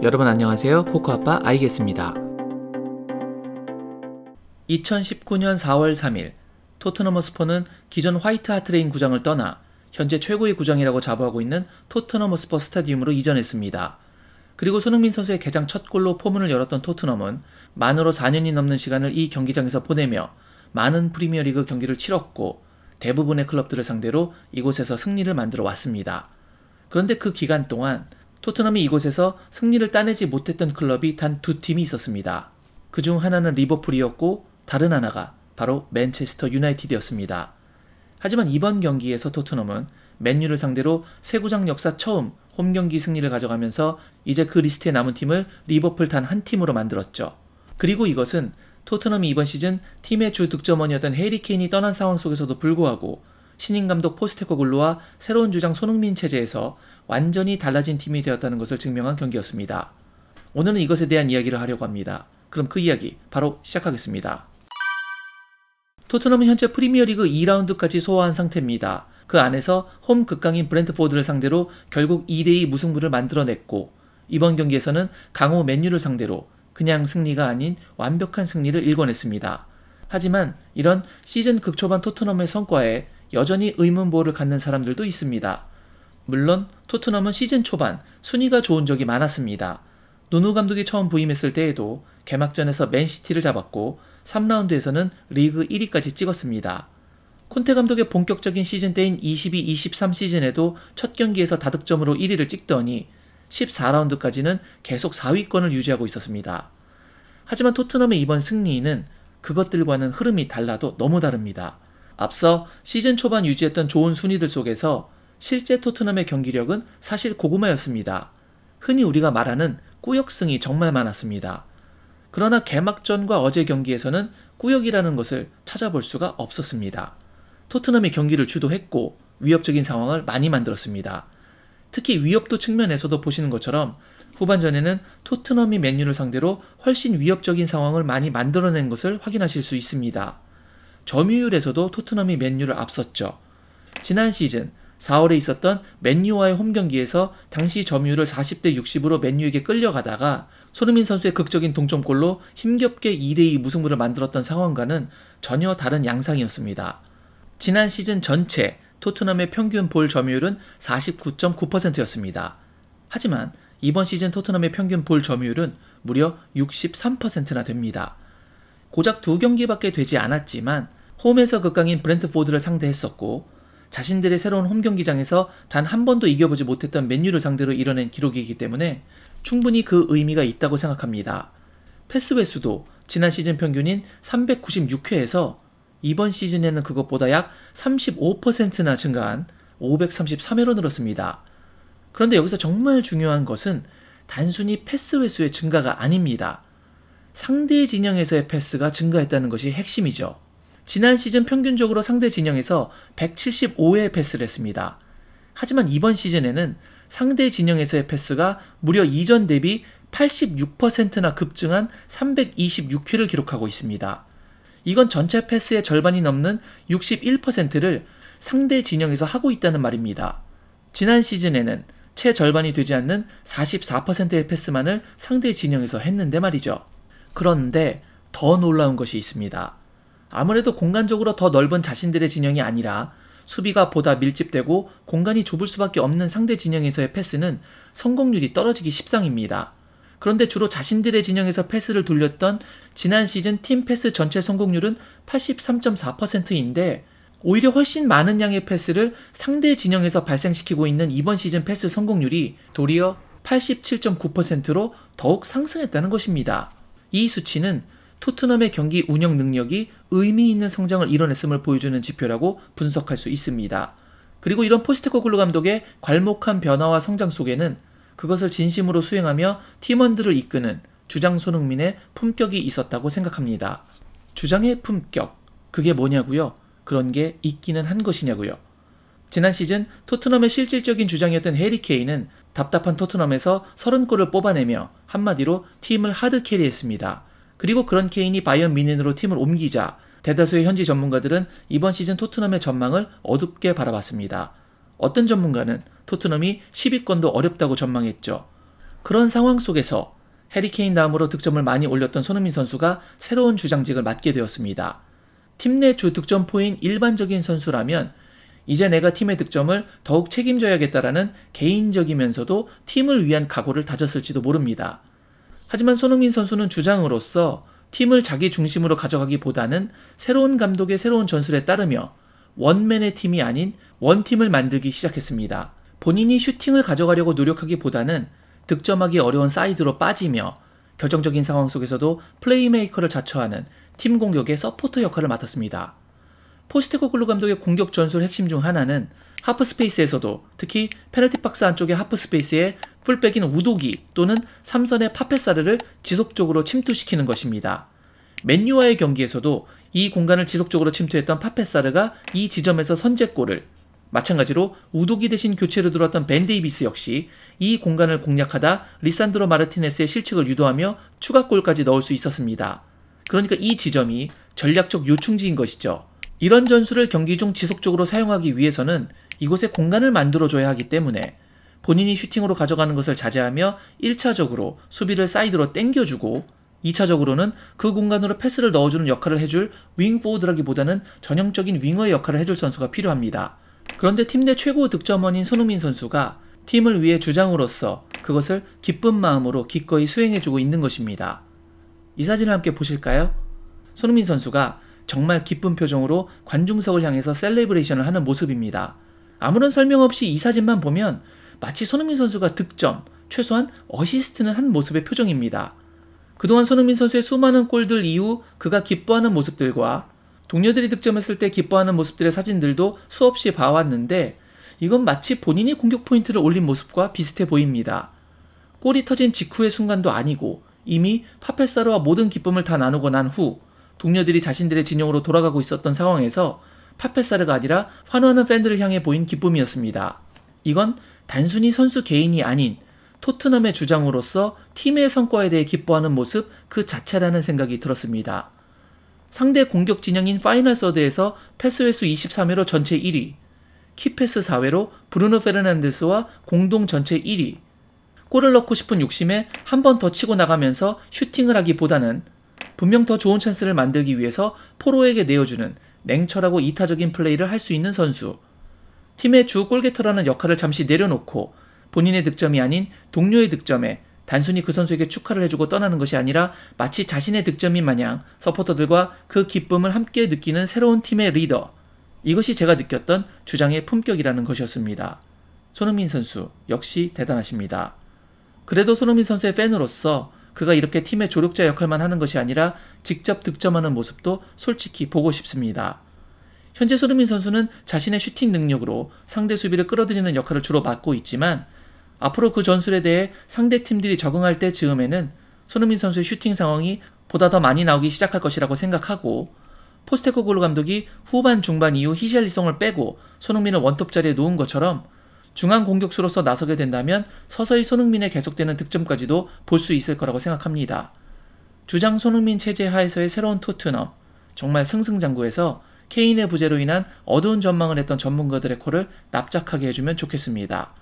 여러분 안녕하세요. 코코아빠 아이겠습니다. 2019년 4월 3일 토트넘 허스퍼는 기존 화이트 하트레인 구장을 떠나 현재 최고의 구장이라고 자부하고 있는 토트넘 허스퍼 스타디움으로 이전했습니다. 그리고 손흥민 선수의 개장 첫 골로 포문을 열었던 토트넘은 만으로 4년이 넘는 시간을 이 경기장에서 보내며 많은 프리미어리그 경기를 치렀고 대부분의 클럽들을 상대로 이곳에서 승리를 만들어 왔습니다. 그런데 그 기간 동안 토트넘이 이곳에서 승리를 따내지 못했던 클럽이 단 두 팀이 있었습니다. 그중 하나는 리버풀이었고 다른 하나가 바로 맨체스터 유나이티드였습니다. 하지만 이번 경기에서 토트넘은 맨유를 상대로 새 구장 역사 처음 홈경기 승리를 가져가면서 이제 그 리스트에 남은 팀을 리버풀 단 한 팀으로 만들었죠. 그리고 이것은 토트넘이 이번 시즌 팀의 주 득점원이었던 해리 케인이 떠난 상황 속에서도 불구하고 신인 감독 포스테코글루와 새로운 주장 손흥민 체제에서 완전히 달라진 팀이 되었다는 것을 증명한 경기였습니다. 오늘은 이것에 대한 이야기를 하려고 합니다. 그럼 그 이야기 바로 시작하겠습니다. 토트넘은 현재 프리미어리그 2라운드까지 소화한 상태입니다. 그 안에서 홈 극강인 브렌트포드를 상대로 결국 2대2 무승부를 만들어냈고 이번 경기에서는 강호 맨유를 상대로 그냥 승리가 아닌 완벽한 승리를 일궈냈습니다. 하지만 이런 시즌 극초반 토트넘의 성과에 여전히 의문보호를 갖는 사람들도 있습니다. 물론 토트넘은 시즌 초반 순위가 좋은 적이 많았습니다. 누누 감독이 처음 부임했을 때에도 개막전에서 맨시티를 잡았고 3라운드에서는 리그 1위까지 찍었습니다. 콘테 감독의 본격적인 시즌 때인 22-23 시즌에도 첫 경기에서 다득점으로 1위를 찍더니 14라운드까지는 계속 4위권을 유지하고 있었습니다. 하지만 토트넘의 이번 승리는 그것들과는 흐름이 달라도 너무 다릅니다. 앞서 시즌 초반 유지했던 좋은 순위들 속에서 실제 토트넘의 경기력은 사실 고구마였습니다. 흔히 우리가 말하는 꾸역승이 정말 많았습니다. 그러나 개막전과 어제 경기에서는 꾸역이라는 것을 찾아볼 수가 없었습니다. 토트넘이 경기를 주도했고 위협적인 상황을 많이 만들었습니다. 특히 위협도 측면에서도 보시는 것처럼 후반전에는 토트넘이 맨유를 상대로 훨씬 위협적인 상황을 많이 만들어낸 것을 확인하실 수 있습니다. 점유율에서도 토트넘이 맨유를 앞섰죠. 지난 시즌 4월에 있었던 맨유와의 홈경기에서 당시 점유율을 40대 60으로 맨유에게 끌려가다가 손흥민 선수의 극적인 동점골로 힘겹게 2대2 무승부를 만들었던 상황과는 전혀 다른 양상이었습니다. 지난 시즌 전체 토트넘의 평균 볼 점유율은 49.9%였습니다. 하지만 이번 시즌 토트넘의 평균 볼 점유율은 무려 63%나 됩니다. 고작 2경기밖에 되지 않았지만 홈에서 극강인 브렌트포드를 상대했었고 자신들의 새로운 홈경기장에서 단 한 번도 이겨보지 못했던 맨유를 상대로 이뤄낸 기록이기 때문에 충분히 그 의미가 있다고 생각합니다. 패스 횟수도 지난 시즌 평균인 396회에서 이번 시즌에는 그것보다 약 35%나 증가한 533회로 늘었습니다. 그런데 여기서 정말 중요한 것은 단순히 패스 횟수의 증가가 아닙니다. 상대 진영에서의 패스가 증가했다는 것이 핵심이죠. 지난 시즌 평균적으로 상대 진영에서 175회의 패스를 했습니다. 하지만 이번 시즌에는 상대 진영에서의 패스가 무려 이전 대비 86%나 급증한 326회를 기록하고 있습니다. 이건 전체 패스의 절반이 넘는 61%를 상대 진영에서 하고 있다는 말입니다. 지난 시즌에는 채 절반이 되지 않는 44%의 패스만을 상대 진영에서 했는데 말이죠. 그런데 더 놀라운 것이 있습니다. 아무래도 공간적으로 더 넓은 자신들의 진영이 아니라 수비가 보다 밀집되고 공간이 좁을 수밖에 없는 상대 진영에서의 패스는 성공률이 떨어지기 십상입니다. 그런데 주로 자신들의 진영에서 패스를 돌렸던 지난 시즌 팀 패스 전체 성공률은 83.4%인데 오히려 훨씬 많은 양의 패스를 상대 진영에서 발생시키고 있는 이번 시즌 패스 성공률이 도리어 87.9%로 더욱 상승했다는 것입니다. 이 수치는 토트넘의 경기 운영 능력이 의미 있는 성장을 이뤄냈음을 보여주는 지표라고 분석할 수 있습니다. 그리고 이런 포스테코글루 감독의 괄목한 변화와 성장 속에는 그것을 진심으로 수행하며 팀원들을 이끄는 주장 손흥민의 품격이 있었다고 생각합니다. 주장의 품격, 그게 뭐냐고요? 그런 게 있기는 한 것이냐고요? 지난 시즌 토트넘의 실질적인 주장이었던 해리 케인은 답답한 토트넘에서 30골을 뽑아내며 한마디로 팀을 하드캐리했습니다. 그리고 그런 케인이 바이언 뮌헨으로 팀을 옮기자 대다수의 현지 전문가들은 이번 시즌 토트넘의 전망을 어둡게 바라봤습니다. 어떤 전문가는 토트넘이 10위권도 어렵다고 전망했죠. 그런 상황 속에서 해리 케인 다음으로 득점을 많이 올렸던 손흥민 선수가 새로운 주장직을 맡게 되었습니다. 팀 내 주 득점포인 일반적인 선수라면 이제 내가 팀의 득점을 더욱 책임져야겠다라는 개인적이면서도 팀을 위한 각오를 다졌을지도 모릅니다. 하지만 손흥민 선수는 주장으로서 팀을 자기 중심으로 가져가기보다는 새로운 감독의 새로운 전술에 따르며 원맨의 팀이 아닌 원팀을 만들기 시작했습니다. 본인이 슈팅을 가져가려고 노력하기보다는 득점하기 어려운 사이드로 빠지며 결정적인 상황 속에서도 플레이메이커를 자처하는 팀 공격의 서포터 역할을 맡았습니다. 포스테코글루 감독의 공격 전술 핵심 중 하나는 하프스페이스에서도 특히 페널티 박스 안쪽의 하프스페이스에 풀백인 우도기 또는 삼선의 파페사르를 지속적으로 침투시키는 것입니다. 맨유와의 경기에서도 이 공간을 지속적으로 침투했던 파페사르가 이 지점에서 선제골을, 마찬가지로 우도기 대신 교체로 들어왔던 벤 데이비스 역시 이 공간을 공략하다 리산드로 마르티네스의 실책을 유도하며 추가골까지 넣을 수 있었습니다. 그러니까 이 지점이 전략적 요충지인 것이죠. 이런 전술을 경기 중 지속적으로 사용하기 위해서는 이곳에 공간을 만들어줘야 하기 때문에 본인이 슈팅으로 가져가는 것을 자제하며 1차적으로 수비를 사이드로 당겨주고 2차적으로는 그 공간으로 패스를 넣어주는 역할을 해줄 윙포워드라기보다는 전형적인 윙어의 역할을 해줄 선수가 필요합니다. 그런데 팀 내 최고 득점원인 손흥민 선수가 팀을 위해 주장으로서 그것을 기쁜 마음으로 기꺼이 수행해주고 있는 것입니다. 이 사진을 함께 보실까요? 손흥민 선수가 정말 기쁜 표정으로 관중석을 향해서 셀레브레이션을 하는 모습입니다. 아무런 설명 없이 이 사진만 보면 마치 손흥민 선수가 득점, 최소한 어시스트는 한 모습의 표정입니다. 그동안 손흥민 선수의 수많은 골들 이후 그가 기뻐하는 모습들과 동료들이 득점했을 때 기뻐하는 모습들의 사진들도 수없이 봐왔는데 이건 마치 본인이 공격 포인트를 올린 모습과 비슷해 보입니다. 골이 터진 직후의 순간도 아니고 이미 파페사르와 모든 기쁨을 다 나누고 난 후 동료들이 자신들의 진영으로 돌아가고 있었던 상황에서 파페사르가 아니라 환호하는 팬들을 향해 보인 기쁨이었습니다. 이건 단순히 선수 개인이 아닌 토트넘의 주장으로서 팀의 성과에 대해 기뻐하는 모습 그 자체라는 생각이 들었습니다. 상대 공격 진영인 파이널 서드에서 패스 횟수 23회로 전체 1위, 키패스 4회로 브루노 페르난데스와 공동 전체 1위, 골을 넣고 싶은 욕심에 한 번 더 치고 나가면서 슈팅을 하기보다는 분명 더 좋은 찬스를 만들기 위해서 포로에게 내어주는 냉철하고 이타적인 플레이를 할 수 있는 선수, 팀의 주 골게터라는 역할을 잠시 내려놓고 본인의 득점이 아닌 동료의 득점에 단순히 그 선수에게 축하를 해주고 떠나는 것이 아니라 마치 자신의 득점인 마냥 서포터들과 그 기쁨을 함께 느끼는 새로운 팀의 리더, 이것이 제가 느꼈던 주장의 품격이라는 것이었습니다. 손흥민 선수 역시 대단하십니다. 그래도 손흥민 선수의 팬으로서 그가 이렇게 팀의 조력자 역할만 하는 것이 아니라 직접 득점하는 모습도 솔직히 보고 싶습니다. 현재 손흥민 선수는 자신의 슈팅 능력으로 상대 수비를 끌어들이는 역할을 주로 맡고 있지만 앞으로 그 전술에 대해 상대 팀들이 적응할 때 즈음에는 손흥민 선수의 슈팅 상황이 보다 더 많이 나오기 시작할 것이라고 생각하고 포스테코글루 감독이 후반 중반 이후 히샬리송을 빼고 손흥민을 원톱 자리에 놓은 것처럼 중앙 공격수로서 나서게 된다면 서서히 손흥민의 계속되는 득점까지도 볼 수 있을 거라고 생각합니다. 주장 손흥민 체제 하에서의 새로운 토트넘, 정말 승승장구해서 케인의 부재로 인한 어두운 전망을 했던 전문가들의 코를 납작하게 해주면 좋겠습니다.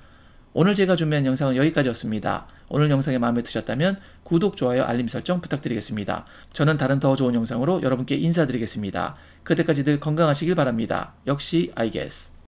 오늘 제가 준비한 영상은 여기까지였습니다. 오늘 영상이 마음에 드셨다면 구독, 좋아요, 알림 설정 부탁드리겠습니다. 저는 다른 더 좋은 영상으로 여러분께 인사드리겠습니다. 그때까지 늘 건강하시길 바랍니다. 역시 I guess.